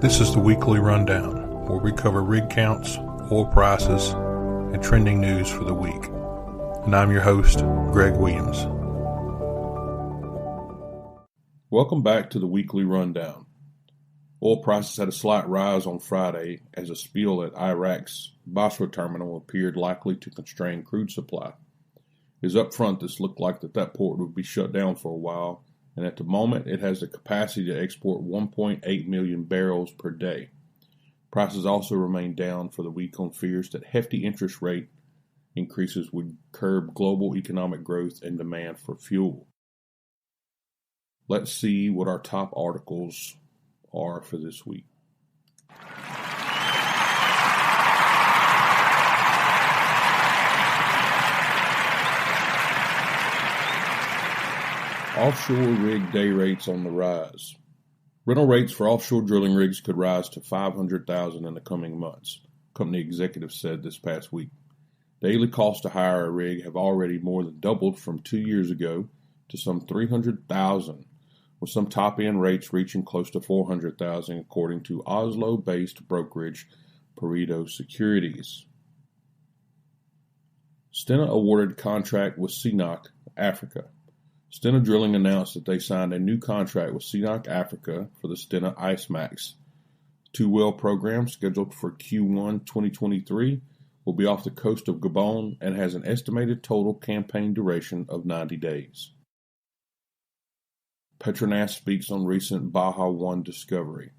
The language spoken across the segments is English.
This is the weekly rundown, where we cover rig counts, oil prices, and trending news for the week. And I'm your host, Greg Williams. Welcome back to the weekly rundown. Oil prices had a slight rise on Friday as a spill at Iraq's Basra terminal appeared likely to constrain crude supply. It was up front this looked like that port would be shut down for a while, and at the moment it has the capacity to export 1.8 million barrels per day. Prices also remain down for the week on fears that hefty interest rate increases would curb global economic growth and demand for fuel. Let's see what our top articles are for this week. Offshore rig day rates on the rise. Rental rates for offshore drilling rigs could rise to $500,000 in the coming months, company executives said this past week. Daily costs to hire a rig have already more than doubled from 2 years ago to some $300,000, with some top-end rates reaching close to $400,000 according to Oslo-based brokerage Pareto Securities. Stena awarded contract with CNOOC Africa. Stena Drilling announced that they signed a new contract with CNOOC Africa for the Stena IceMax. Two-well program scheduled for Q1 2023 will be off the coast of Gabon and has an estimated total campaign duration of 90 days. Petronas speaks on recent Baja 1 discovery.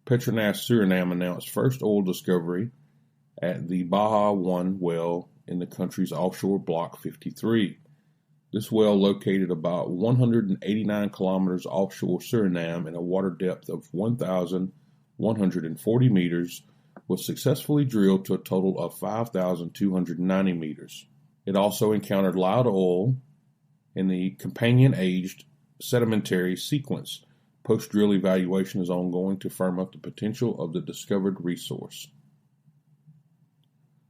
Petronas Suriname announced first oil discovery at the Baja 1 well in the country's offshore Block 53. This well, located about 189 kilometers offshore Suriname in a water depth of 1,140 meters, was successfully drilled to a total of 5,290 meters. It also encountered light oil in the companion-aged sedimentary sequence. Post-drill evaluation is ongoing to firm up the potential of the discovered resource.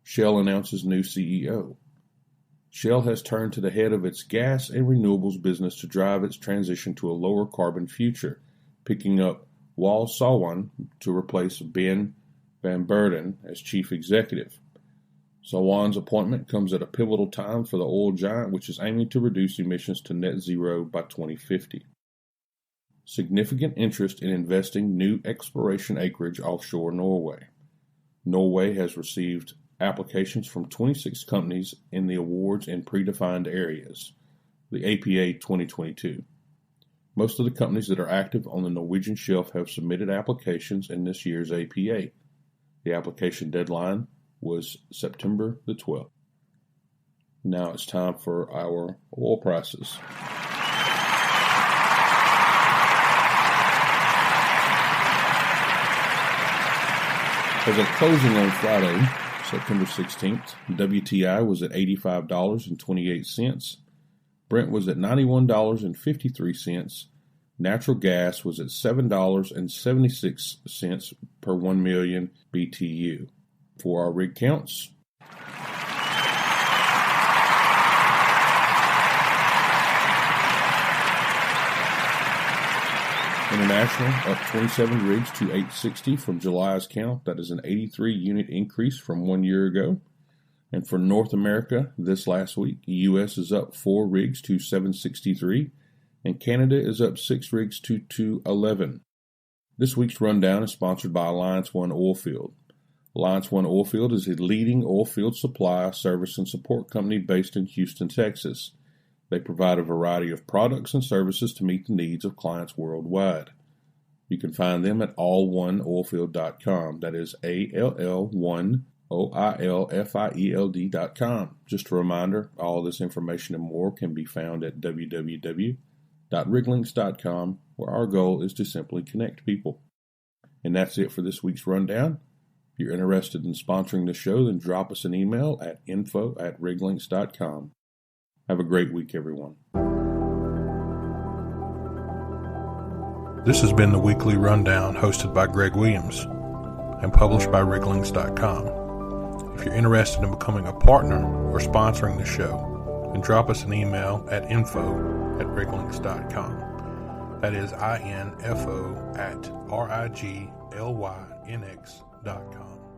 Shell announces new CEO. Shell has turned to the head of its gas and renewables business to drive its transition to a lower carbon future, picking up Wal Sawan to replace Ben Van Beurden as chief executive. Sawan's appointment comes at a pivotal time for the oil giant, which is aiming to reduce emissions to net zero by 2050. Significant interest in investing new exploration acreage offshore Norway. Norway has received applications from 26 companies in the awards in predefined areas, the APA 2022. Most of the companies that are active on the Norwegian shelf have submitted applications in this year's APA. The application deadline was September the 12th. Now it's time for our oil prices. As of closing on Friday, September 16th, WTI was at $85.28, Brent was at $91.53, natural gas was at $7.76 per 1 million BTU. For our rig counts, International up 27 rigs to 860 from July's count. That is an 83 unit increase from 1 year ago. And for North America this last week, U.S. is up 4 rigs to 763, and Canada is up 6 rigs to 211. This week's rundown is sponsored by Alliance One Oilfield. Alliance One Oilfield is a leading oilfield supply, service, and support company based in Houston, Texas. They provide a variety of products and services to meet the needs of clients worldwide. You can find them at all1oilfield.com. That is ALL1OILFIELD.com. Just a reminder, all this information and more can be found at www.riglinks.com, where our goal is to simply connect people. And that's it for this week's rundown. If you're interested in sponsoring the show, then drop us an email at info@riglinks.com. Have a great week, everyone. This has been the Weekly Rundown, hosted by Greg Williams and published by Riglinks.com. If you're interested in becoming a partner or sponsoring the show, then drop us an email at info@riglinks.com. That is info@riglynx.com.